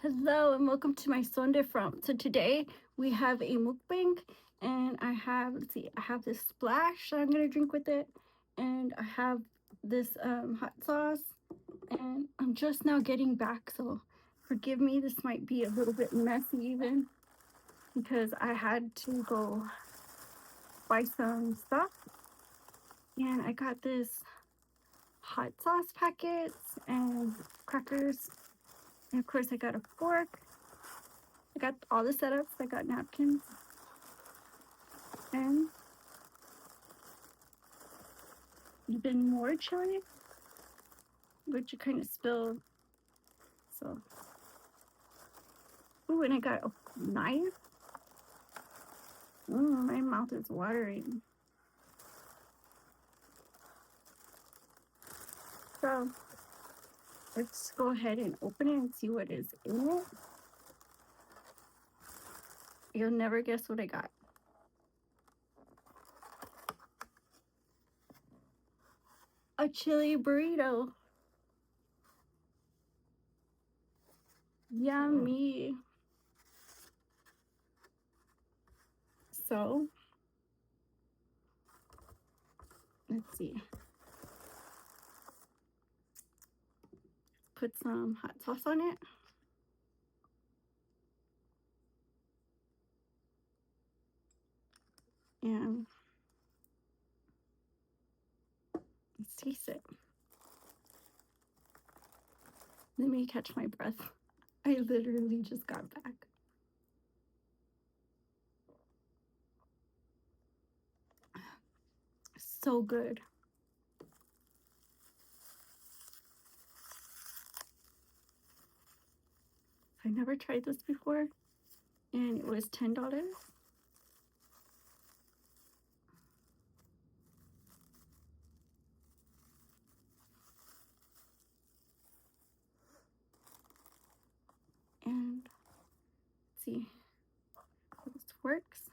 Hello and welcome to my Sunday from. So today we have a mukbang and I have I have this splash that I'm gonna drink with it, and I have this hot sauce, and I'm just now getting back, so forgive me, this might be a little bit messy even because I had to go buy some stuff, and I got this hot sauce packets and crackers, and of course I got a fork. I got all the setups. I got napkins and even more chili, which you kind of spilled. So, ooh, and I got a knife. My mouth is watering. So, let's go ahead and open it and see what is in it. You'll never guess what I got. A chili burrito. Yummy. So, let's see. Put some hot sauce on it. And let's taste it. Let me catch my breath. I literally just got back. So good. I never tried this before, and it was $10. And let's see how this works.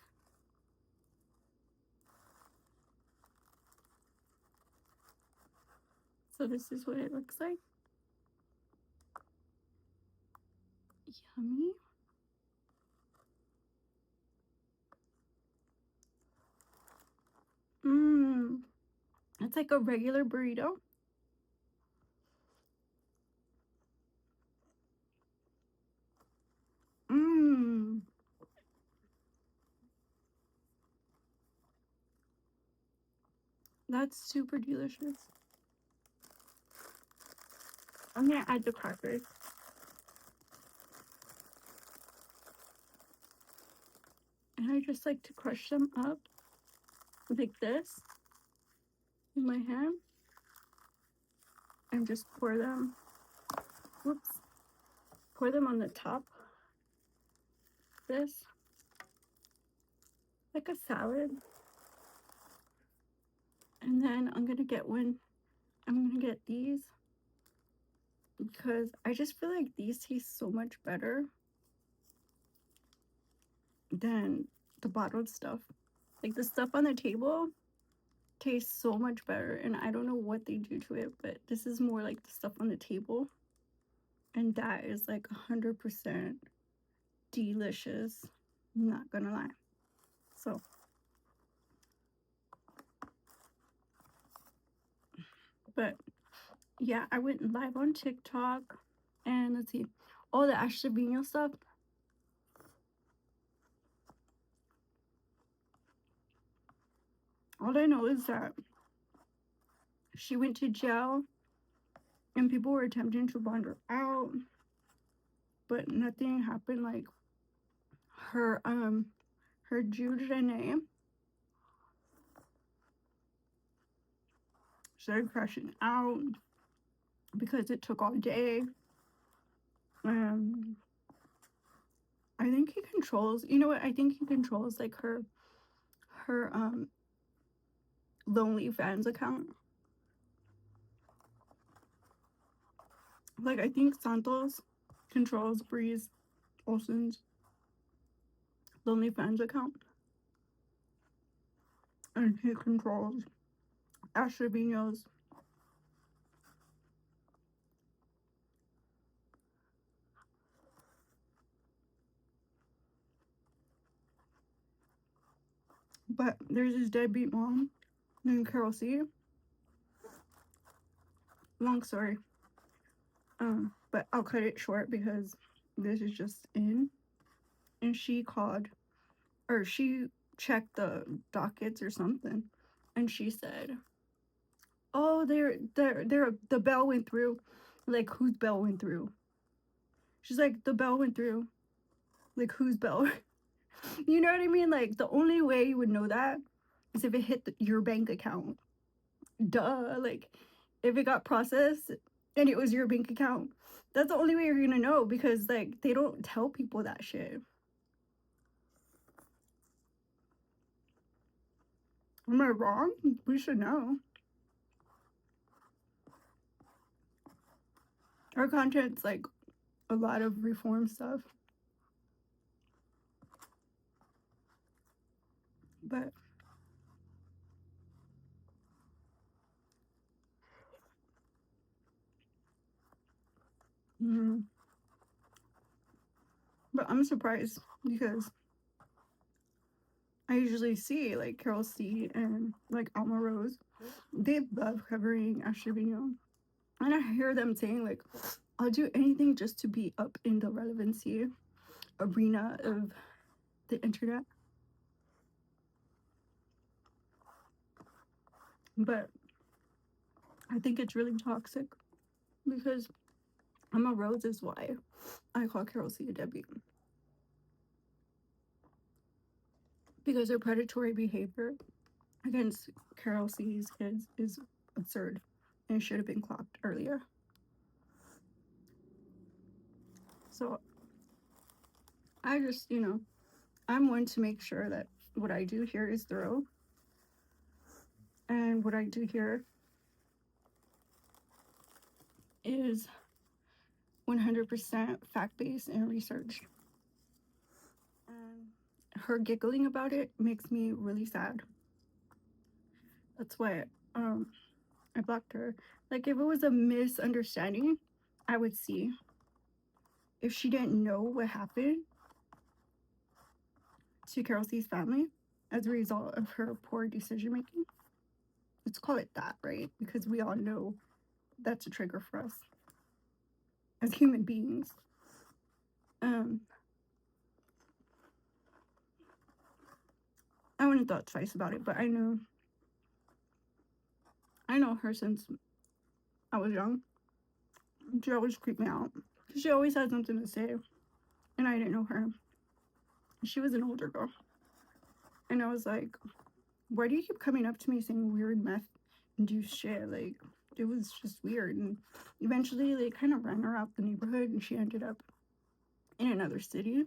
So this is what it looks like. Yummy. It's like a regular burrito. That's super delicious. I'm gonna add the crackers. And I just like to crush them up like this in my hand and just pour them, pour them on the top. This, like a salad. And then I'm gonna get these because I just feel like these taste so much better than the bottled stuff. Like the stuff on the table tastes so much better, and I don't know what they do to it, but this is more like the stuff on the table, and that is like 100% delicious. I'm not gonna lie. So but yeah, I went live on TikTok, and let's see, all the Ashley Vino stuff. All I know is that she went to jail and people were attempting to bond her out, but nothing happened. Like her Jude Renee started crashing out because it took all day. I think he controls, you know what, I think he controls like her lonely fans account. Like I think Santos controls Breeze Olsen's lonely fans account, and he controls Ashley Vino's. But there's this deadbeat mom named Carol C. Long story. But I'll cut it short because this is just in. And she called, or she checked the dockets or something, and she said, "Oh, the bell went through." Like, whose bell went through? She's like, "The bell went through." Like, whose bell? You know what I mean? Like, the only way you would know that is if it hit your bank account. Duh. Like, if it got processed and it was your bank account, that's the only way you're gonna know, because like they don't tell people that shit. Am I wrong? We should know. Our content's like a lot of reform stuff. But mm, but I'm surprised because I usually see like Carol C and like Alma Rose. They love covering Ashley Vigneault. And I hear them saying like, I'll do anything just to be up in the relevancy arena of the internet. But I think it's really toxic because Alma Rose is why I call Carol C a deadbeat. Because her predatory behavior against Carol C's kids is absurd and should have been clocked earlier. So I just, I'm one to make sure that what I do here is thorough. And what I do here is 100% fact-based and researched. And her giggling about it makes me really sad. That's why I blocked her. Like, if it was a misunderstanding, I would see. If she didn't know what happened to Carol C's family as a result of her poor decision making, let's call it that, right? Because we all know that's a trigger for us as human beings. I wouldn't have thought twice about it, but I know her since I was young. She always creeped me out. She always had something to say, and I didn't know her. She was an older girl, and I was like, why do you keep coming up to me saying weird meth induced shit? Like, it was just weird. And eventually they kind of ran her out the neighborhood, and she ended up in another city,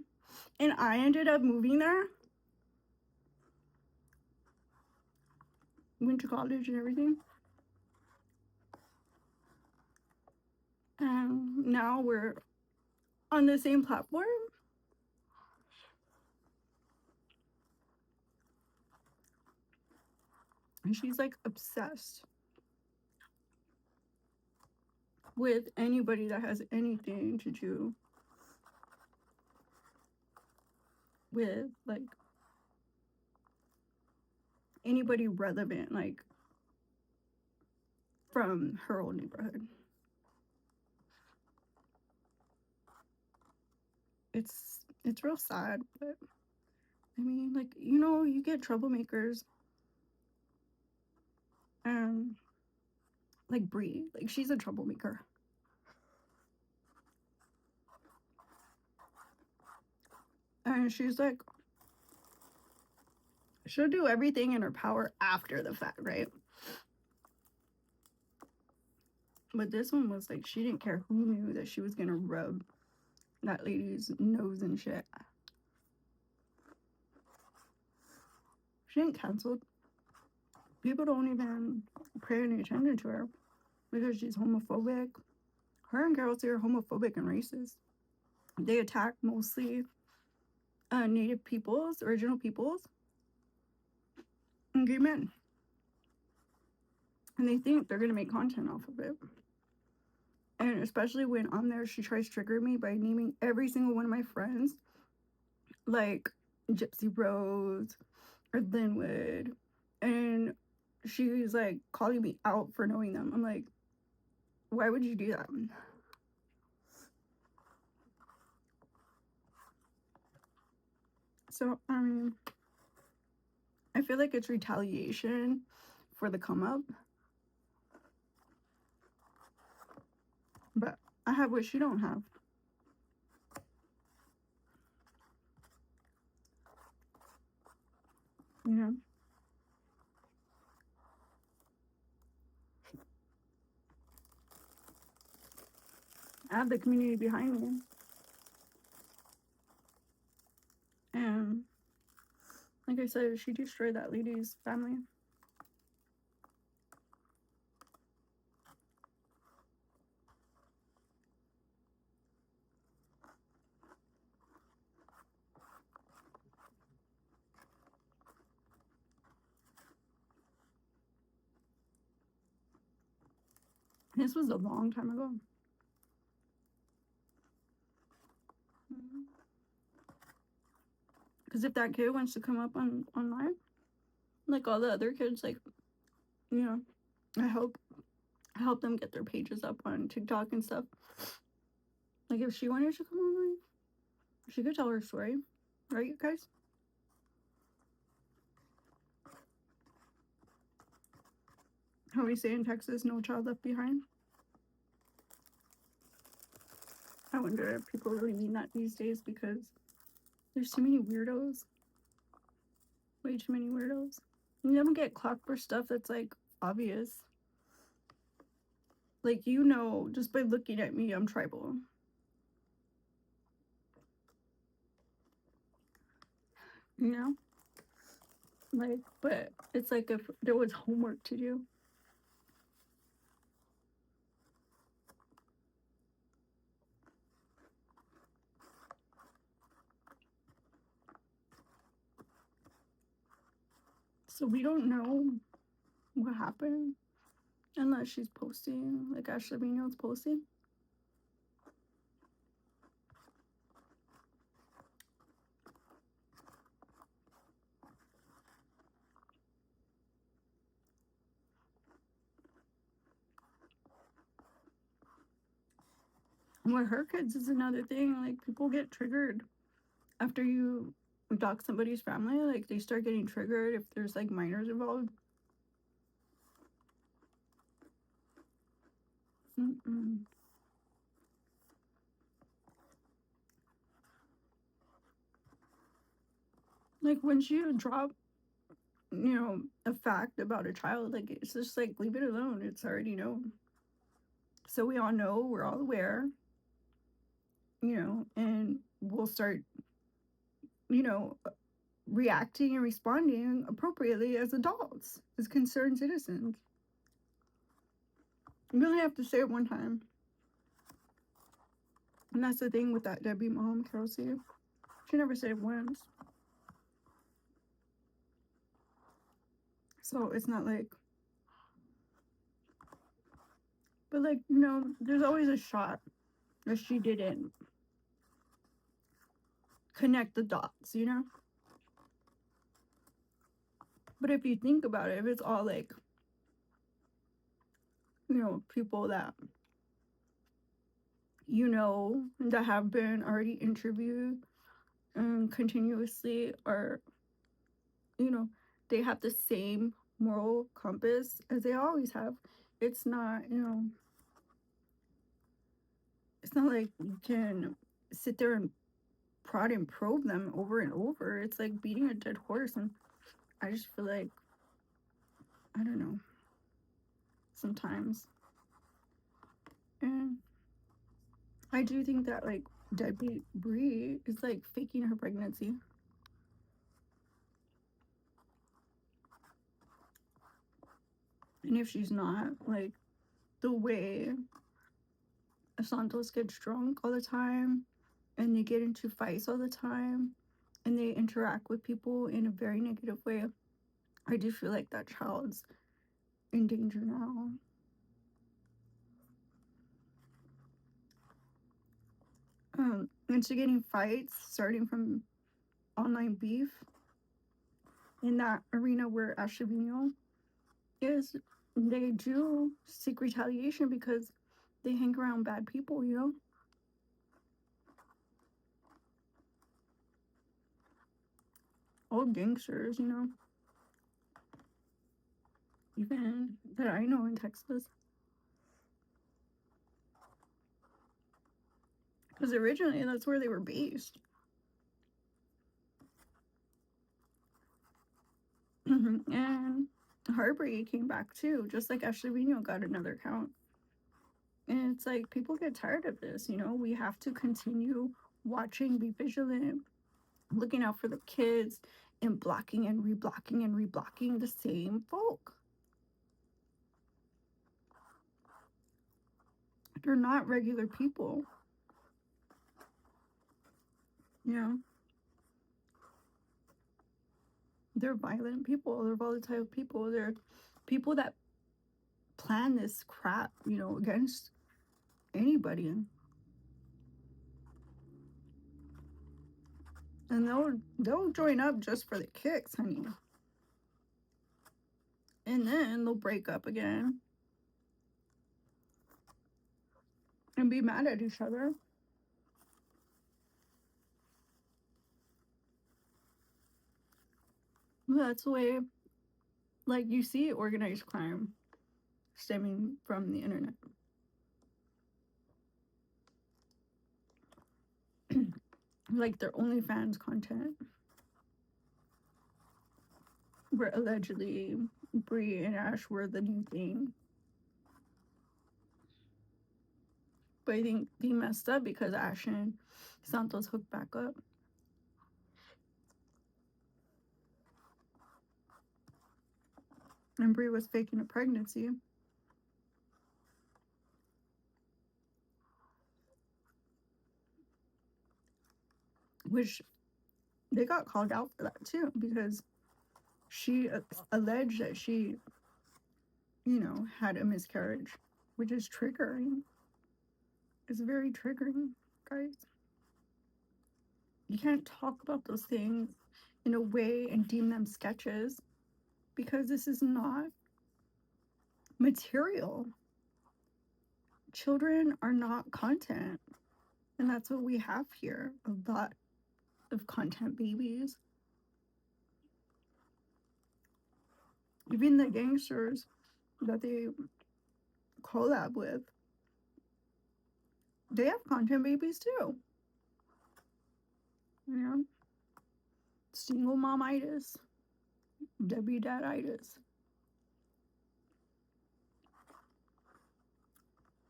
and I ended up moving there, went to college and everything, and now we're on the same platform. And she's like obsessed with anybody that has anything to do with like anybody relevant, like from her old neighborhood. It's real sad, but I mean, like, you get troublemakers, and like Brie, like, she's a troublemaker, and she's like, she'll do everything in her power after the fact, right? But this one was like, she didn't care who knew that she was gonna rub that lady's nose and shit. She didn't cancel. People don't even pay any attention to her because she's homophobic. Her and Carol C are homophobic and racist. They attack mostly Native peoples, original peoples, and gay men. And they think they're gonna make content off of it. And especially when on there she tries to trigger me by naming every single one of my friends, like Gypsy Rose, or Linwood, and she's like calling me out for knowing them. I'm like, why would you do that? So I mean, I feel like it's retaliation for the come up, but I have what she don't have. You know, I have the community behind me, and like I said, she destroyed that lady's family. This was a long time ago. Because if that kid wants to come up online, like all the other kids, like, you know, I help them get their pages up on TikTok and stuff. Like if she wanted to come online, she could tell her story, right, you guys? How we say in Texas, no child left behind. I wonder if people really mean that these days because there's too many weirdos. Way too many weirdos. You don't get clocked for stuff that's like obvious. Like, you know, just by looking at me, I'm tribal. You know? Like, but it's like if there was homework to do. So we don't know what happened unless she's posting, like Ashley Vino's posting. And with her kids is another thing. Like, people get triggered after you dox somebody's family. Like, they start getting triggered if there's like minors involved. Mm-mm. Like, once you drop, you know, a fact about a child, like, it's just like, leave it alone. It's already known. So we all know, we're all aware, you know, and we'll start, you know, reacting and responding appropriately as adults, as concerned citizens. You only have to say it one time. And that's the thing with that Debbie mom, Kelsey. She never said it once. So it's not like, but like, you know, there's always a shot that she didn't connect the dots, you know? But if you think about it, if it's all like, you know, people that you know that have been already interviewed and continuously, or, you know, they have the same moral compass as they always have. It's not, you know, it's not like you can sit there and prod and probe them over and over. It's like beating a dead horse. And I just feel like, I don't know, sometimes. And I do think that like deadbeat Brie is like faking her pregnancy. And if she's not, like, the way Santos gets drunk all the time and they get into fights all the time and they interact with people in a very negative way, I do feel like that child's in danger now. Instigating fights, starting from online beef. in that arena where Ashley is, they do seek retaliation because they hang around bad people, you know? Old gangsters, you know? Even that I know in Texas. Because originally that's where they were based. And Heartbreak came back too, just like Ashley Vino got another count. And it's like people get tired of this, you know? We have to continue watching, be vigilant, looking out for the kids, and blocking and reblocking the same folk. They're not regular people, you know? They're violent people, they're volatile people, they're people that plan this crap, you know, against anybody. And they'll join up just for the kicks, honey. And then they'll break up again and be mad at each other. That's the way, like, you see organized crime stemming from the internet. Like their OnlyFans content, where allegedly Bree and Ash were the new thing. But I think they messed up because Ash and Santos hooked back up. And Bree was faking a pregnancy. Which they got called out for that too, because she alleged that she, you know, had a miscarriage, which is triggering. It's very triggering, guys. You can't talk about those things in a way and deem them sketches because this is not material. Children are not content. And that's what we have here, a lot of content babies. Even the gangsters that they collab with, they have content babies too. You know? Single momitis, Debbie daditis.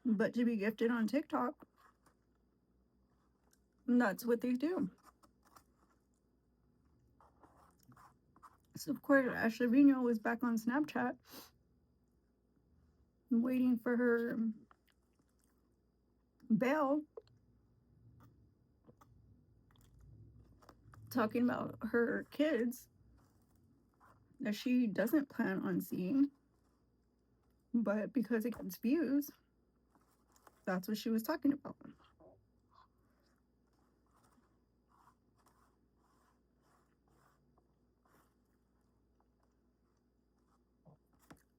But to be gifted on TikTok, that's what they do. So of course Ashley Vino was back on Snapchat waiting for her bail, talking about her kids that she doesn't plan on seeing, but because it gets views, that's what she was talking about.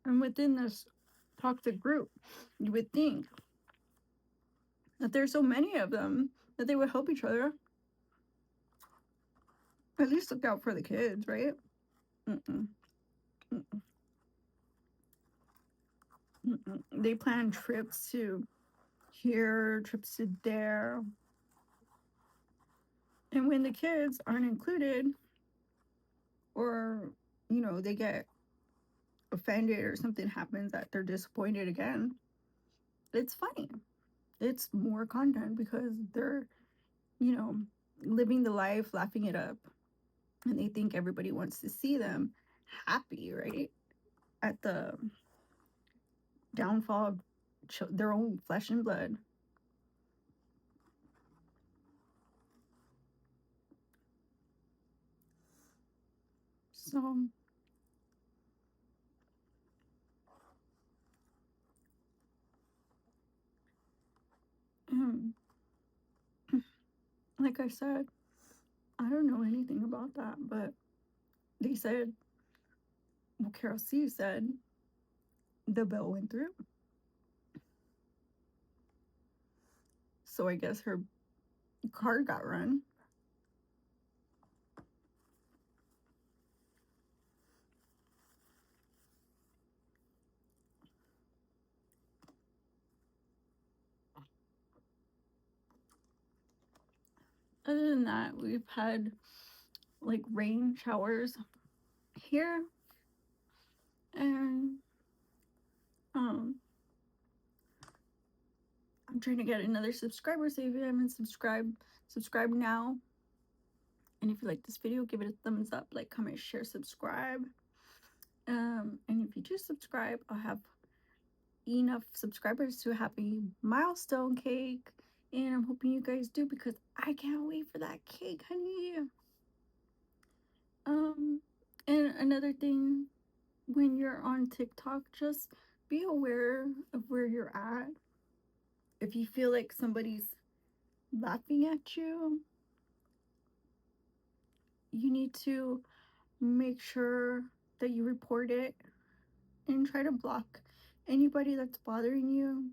And within this toxic group, you would think that there's so many of them that they would help each other. At least look out for the kids, right? Mm-mm. Mm-mm. Mm-mm. They plan trips to here, trips to there. And when the kids aren't included, or, you know, they get offended or something happens that they're disappointed again, it's funny. It's more content because they're, you know, living the life, laughing it up. And they think everybody wants to see them happy, right? At the downfall of their own flesh and blood. So, like I said, I don't know anything about that, but they said Well, Carol C said the bell went through. So I guess her car got run. Other than that, we've had like rain showers here, and um I'm trying to get another subscriber, so if you haven't subscribed, subscribe now. And if you like this video, give it a thumbs up, like, comment, share, subscribe. And if you do subscribe, I'll have enough subscribers to have a milestone cake, and I'm hoping you guys do, because I can't wait for that cake, honey. And another thing, when you're on TikTok, just be aware of where you're at. If you feel like somebody's laughing at you, you need to make sure that you report it and try to block anybody that's bothering you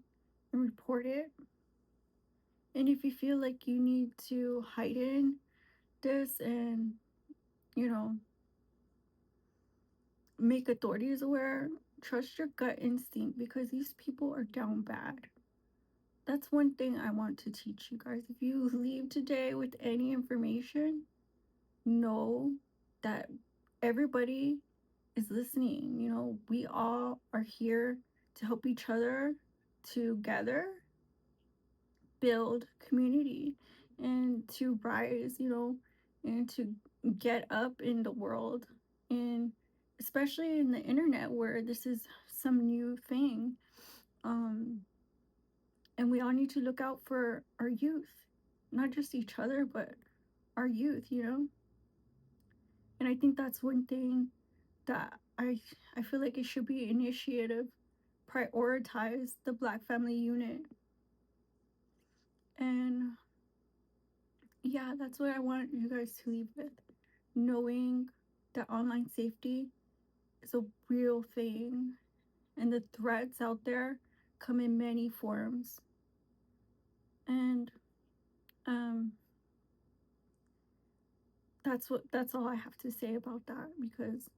and report it. And if you feel like you need to heighten this and, you know, make authorities aware, trust your gut instinct, because these people are down bad. That's one thing I want to teach you guys. If you leave today with any information, know that everybody is listening. You know, we all are here to help each other together build community and to rise, you know, and to get up in the world, and especially in the internet where this is some new thing. And we all need to look out for our youth, not just each other, but our youth, you know. And I think that's one thing that I feel like it should be initiative, prioritize the Black family unit. And yeah, that's what I want you guys to leave with, knowing that online safety is a real thing, and the threats out there come in many forms. And um that's all I have to say about that, because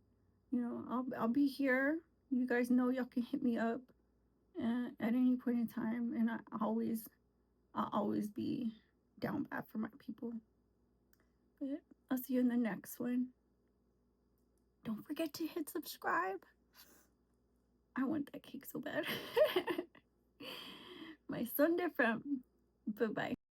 you know, I'll be here. You guys know y'all can hit me up at any point in time, and I'll always be down bad for my people. But I'll see you in the next one. Don't forget to hit subscribe. I want that cake so bad. My son different. Bye bye.